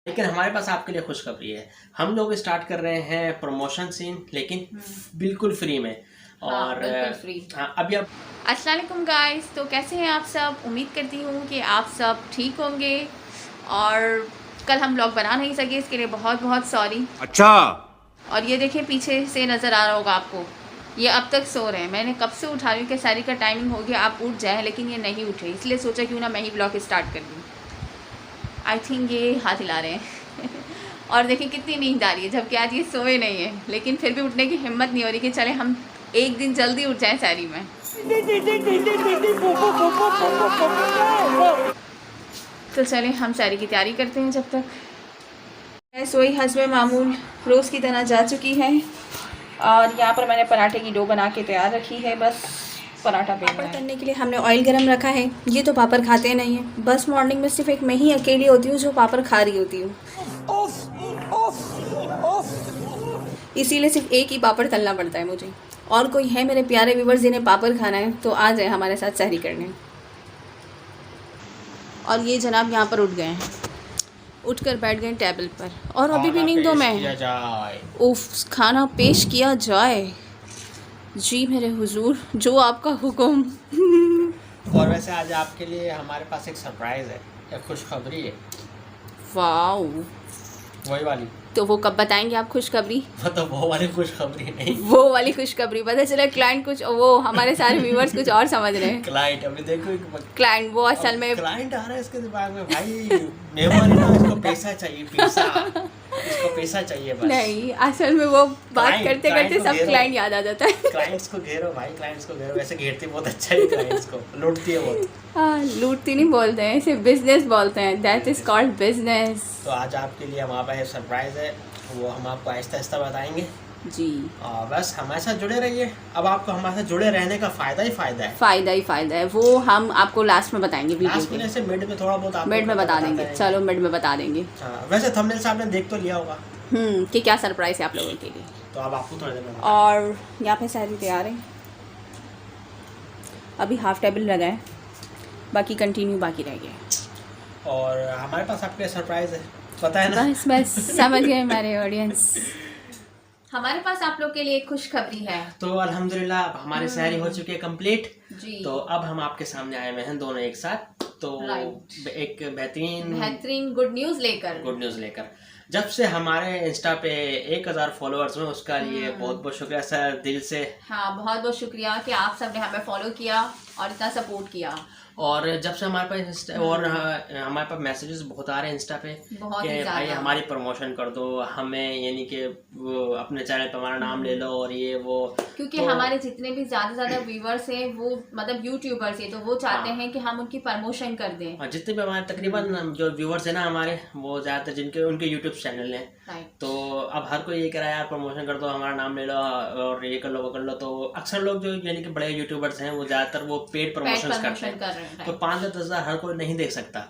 लेकिन हमारे पास आपके लिए खुशखबरी है। हम लोग स्टार्ट कर रहे हैं प्रमोशन सीन, लेकिन बिल्कुल फ्री में। और बिल्कुल फ्री। अभी आप अस्सलाम वालेकुम गाइस, तो कैसे हैं आप सब। उम्मीद करती हूँ कि आप सब ठीक होंगे। और कल हम ब्लॉग बना नहीं सके, इसके लिए बहुत बहुत सॉरी। अच्छा। और ये देखिए पीछे से नज़र आ रहा होगा आपको, ये अब तक सो रहे हैं। मैंने कब से उठा रही हूँ कि सारी का टाइमिंग हो गया, आप उठ जाए, लेकिन ये नहीं उठे, इसलिए सोचा क्यों ना मैं ही ब्लॉग स्टार्ट कर दूँ। आई थिंक ये हाथ हिला रहे हैं और देखिए कितनी नींद आ रही है, जबकि आज ये सोए नहीं है, लेकिन फिर भी उठने की हिम्मत नहीं हो रही कि चले हम एक दिन जल्दी उठ जाएं सारी में। तो चले हम सारी की तैयारी करते हैं। जब तक मैं सोई हस्बे मामूल रोज़ की तरह जा चुकी है और यहाँ पर मैंने पराठे की डो बना के तैयार रखी है। बस पराठा बेलना है। करने के लिए हमने ऑयल गरम रखा है। ये तो पापड़ खाते नहीं हैं, बस मॉर्निंग में सिर्फ एक मैं ही अकेली होती हूँ जो पापड़ खा रही होती हूँ, इसीलिए सिर्फ एक ही पापड़ तलना पड़ता है मुझे। और कोई है मेरे प्यारे व्यूवर्स जिन्हें पापड़ खाना है तो आ जाए हमारे साथ सहरी करने। और ये जनाब यहाँ पर उठ गए हैं, उठकर बैठ गए टेबल पर और अभी भी नींद दो मैं। उफ, खाना पेश किया जाए। जी मेरे हुजूर, जो आपका हुक्म। और वैसे आज आपके लिए हमारे पास एक सरप्राइज है, एक खुशखबरी है। वाओ, वही वाली। तो वो कब बताएंगे आप खुशखबरी? मतलब वो वाली खुशखबरी नहीं, वो वाली खुशखबरी। पता चला क्लाइंट कुछ, वो हमारे सारे व्यूवर्स कुछ और समझ रहे हैं। क्लाइंट अभी देखो, क्लाइंट वो असल में क्लाइंट आ रहा है इसके दिमाग में, भाई मेहमान है ना, इसको पैसा चाहिए, पैसा, इसको पैसा चाहिए बस। नहीं, असल में वो बात क्लाइंट, करते क्लाइंट करते को सब घेरो। क्लाइंट याद आ जाता है। क्लाइंट्स को घेरो भाई, क्लाइंट्स को घेरो। वैसे घेरती बहुत अच्छा है, क्लाइंट्स को लूटती है बहुत। हाँ, लूटती नहीं बोलते हैं, सिर्फ बिजनेस बोलते हैं। That is called business. तो आज आपके लिए हमारे पास सरप्राइज है, वो हम आपको आहिस्ता आहिस्ता बताएंगे जी, और बस हमारे साथ जुड़े रहिए। अब आपको हमारे साथ जुड़े रहने का फायदा ही फायदा है। फायदा ही फायदा है, वो हम आपको लास्ट में बताएंगे वीडियो लास्ट में से मिड में थोड़ा बहुत आपको मिड में बता देंगे। हैं। चलो मिड में बता देंगे। हाँ, वैसे थंबनेल से आपने देख तो लिया होगा कि क्या सरप्राइज है आप लोगों के लिए। तो अब आपको थोड़ी देर में और यहाँ पे सारी तैयार है, अभी हाफ टेबल लगा है, बाकी कंटिन्यू बाकी रह गया। और हमारे पास आपके सरप्राइज है, पता है ना। बस बस समझ गए हमारे ऑडियंस। हमारे पास आप लोग के लिए एक खुशखबरी है। तो अल्हम्दुलिल्लाह अब हमारी सहरी हो चुकी है कंप्लीट। जी, तो अब हम आपके सामने आए हुए हैं दोनों एक साथ, तो एक बेहतरीन गुड न्यूज़ लेकर। गुड न्यूज़ लेकर। जब से हमारे इंस्टा पे 1000 फॉलोअर्स में, उसका लिए बहुत बहुत शुक्रिया सर, दिल से। हाँ, बहुत बहुत शुक्रिया कि आप सब ने हमें फॉलो किया और इतना सपोर्ट किया। और जब से हमारे पास और हमारे पास मैसेजेस बहुत आ रहे हैं इंस्टा पे बहुत कि ही भाई ज़्यादा। हमारी प्रमोशन कर दो, हमें यानी कि वो अपने चैनल पर हमारा नाम ले लो और ये वो। क्योंकि तो हमारे जितने भी ज़्यादा व्यूवर्स हैं वो मतलब यूट्यूबर्स हैं, तो वो चाहते हाँ। हैं कि हम उनकी प्रमोशन कर दें। और जितने भी हमारे तकरीबन जो व्यूवर्स हैं ना हमारे, वो ज़्यादातर जिनके उनके यूट्यूब चैनल हैं, राइट। तो अब हर कोई ये कह रहा है यार प्रमोशन कर दो, हमारा नाम ले लो और ये कर लो वो कर लो। तो अक्सर लोग जो यानी कि बड़े यूट्यूबर्स हैं वो ज़्यादातर वो पेड प्रमोशन करते हैं। कर रहे हैं। तो 5-10 हज़ार हर कोई नहीं देख सकता,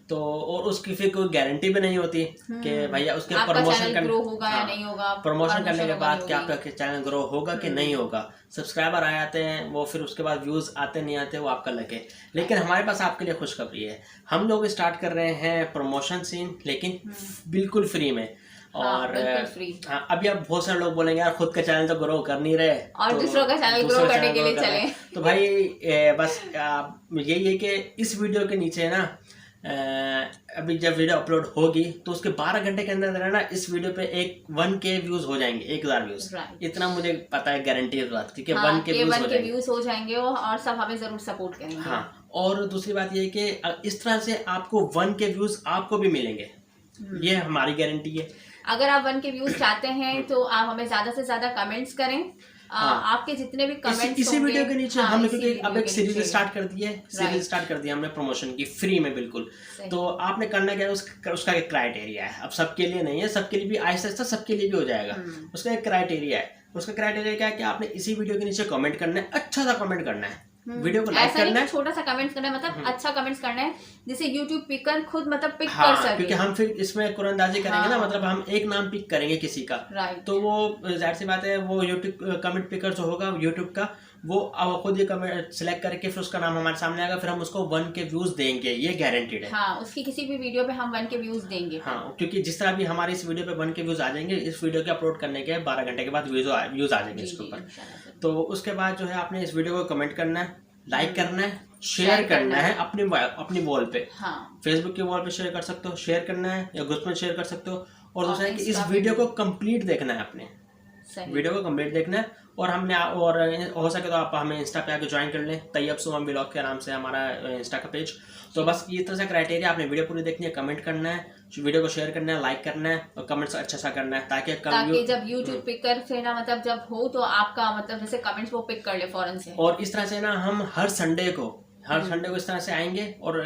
तो और उसकी फिर कोई गारंटी भी नहीं होती कि भैया उसके आपका प्रमोशन चैनल ग्रो होगा या नहीं होगा, प्रमोशन करने के होगा बाद नहीं क्या होगी। आपका चैनल ग्रो होगा कि नहीं होगा, सब्सक्राइबर आ जाते हैं वो, फिर उसके बाद व्यूज़ आते नहीं आते वो आपका लगे। लेकिन हमारे पास आपके लिए खुशखबरी है, हम लोग स्टार्ट कर रहे हैं प्रमोशन सीन, लेकिन बिल्कुल फ्री में। और बिल्कुल फ्री। हाँ, अभी अब बहुत सारे लोग बोलेंगे यार खुद का चैनल तो ग्रो कर नहीं रहे और तो दूसरों का चैनल दूसरा ग्रो करने चैनल के grow लिए कर रहे चले। हैं। तो भाई बस यही है कि इस वीडियो के नीचे ना अभी जब वीडियो अपलोड होगी तो उसके 12 घंटे के अंदर ना इस वीडियो पे 1K व्यूज हो जाएंगे, 1000 व्यूज। Right. इतना मुझे पता है, गारंटी है इस बात की कि हाँ, 1K व्यूज हो जाएंगे। व्यूज हो जाएंगे और सब हमें जरूर सपोर्ट करेंगे। हाँ, और दूसरी बात ये है कि इस तरह से आपको 1K व्यूज आपको भी मिलेंगे, ये हमारी गारंटी है। अगर आप 1K व्यूज चाहते हैं तो आप हमें ज्यादा से ज्यादा कमेंट्स करें। आपके जितने भी कमेंट्स इसी वीडियो के नीचे हमने क्योंकि अब एक सीरीज नीचे। स्टार्ट कर दी है, सीरीज स्टार्ट कर दी है हमने प्रमोशन की, फ्री में बिल्कुल। तो आपने करना क्या है, उसका एक क्राइटेरिया है। अब सबके लिए नहीं है, सबके लिए भी आहिस्ता आहिस्ता सबके लिए भी हो जाएगा। उसका एक क्राइटेरिया है, उसका क्राइटेरिया क्या है कि आपने इसी वीडियो के नीचे कमेंट करना है, अच्छा सा कमेंट करना है, वीडियो को लाइक करना है, छोटा सा कमेंट्स करना है, मतलब अच्छा कमेंट्स करना है जिसे यूट्यूब पिकर खुद मतलब पिक हाँ, कर सके। क्योंकि हम फिर इसमें कुरानंदाजी करेंगे ना, मतलब हम एक नाम पिक करेंगे किसी का, राइट। तो वो जाहिर सी बात है वो यूट्यूब कमेंट पिकर जो होगा यूट्यूब का, वो अब खुद ये कमेंट सिलेक्ट करके फिर उसका नाम हमारे सामने आएगा, फिर हम उसको 1 के व्यूज देंगे, ये गारंटीड है। हाँ, उसकी किसी भी वीडियो पे हम 1 के व्यूज देंगे। हाँ, क्योंकि जिस तरह भी हमारे इस वीडियो पे 1 के व्यूज आ जाएंगे, इस वीडियो के अपलोड करने के 12 घंटे के बाद व्यूज आ जाएंगे इसके ऊपर। तो उसके बाद जो है आपने इस वीडियो को कमेंट करना है, लाइक करना है, शेयर करना है अपनी वॉल पे। हाँ, फेसबुक की वॉल पे शेयर कर सकते हो, शेयर करना है या ग्रुप में शेयर कर सकते हो। और दूसरा है कि इस वीडियो को कंप्लीट देखना है आपने, वीडियो को कंप्लीट देखना है। और हो सके तो आप हमें इंस्टा पे आके ज्वाइन कर लें, तैयब सुमन ब्लॉग के नाम से हमारा इंस्टा का पेज। तो बस ये तरह से क्राइटेरिया, आपने वीडियो पूरी देखनी है, कमेंट करना है, वीडियो को शेयर करना है, लाइक करना है और कमेंट्स अच्छा सा करना है, ताकि जब यूट्यूब पिक कर ना, मतलब जब हो तो आपका मतलब जैसे कमेंट्स वो पिक कर ले फौरन से। और इस तरह से ना हम हर संडे को इस तरह से आएंगे और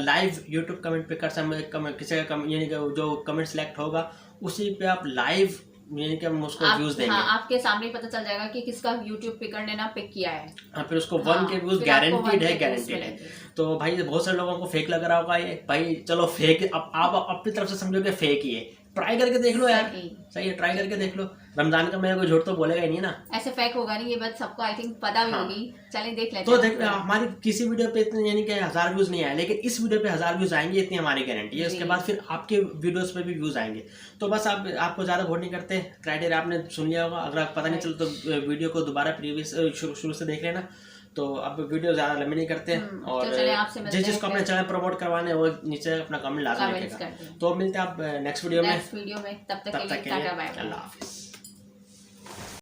लाइव यूट्यूब कमेंट पे किसी का यानी कि जो कमेंट सेलेक्ट होगा उसी पे आप लाइव यानी कि हम उसको व्यूज देंगे। हाँ, आपके सामने पता चल जाएगा कि किसका यूट्यूब पिकर ने ना पिक किया है। हाँ, फिर उसको 1 के व्यूज गारंटीड है। तो भाई बहुत सारे लोगों को फेक लग रहा होगा ये, भाई चलो फेक, आप अपनी तरफ से समझो कि फेक ही है, ट्राई करके देख लो यार, सही है, ट्राई करके देख लो। रमजान का मेरे को झूठ तो बोलेगा ही नहीं ना, ऐसे फेक होगा नहीं, ये बात सबको आई थिंक पता भी होगी। चलें देख लेते हैं। तो देख, हमारी किसी वीडियो पे इतने यानी कि 1000 व्यूज नहीं आए, लेकिन इस वीडियो पे 1000 व्यूज आएंगे, इतनी हमारी गारंटी है। उसके बाद फिर आपके वीडियोस पे भी व्यूज आएंगे। तो बस आपको ज्यादा वोट नहीं करते, क्राइटेरिया आपने सुन लिया होगा। अगर पता नहीं चलता तो वीडियो को दोबारा प्रीवियस शुरू से देख लेना। तो अब वीडियो ज्यादा लंबी नहीं करते और जिसको अपने चैनल प्रमोट करवाने वो नीचे अपना कमेंट लाजमी लिखेगा। तो मिलते हैं आप नेक्स्ट वीडियो में, तब तक के लिए टाटा बाय बाय, अल्लाह हाफिज।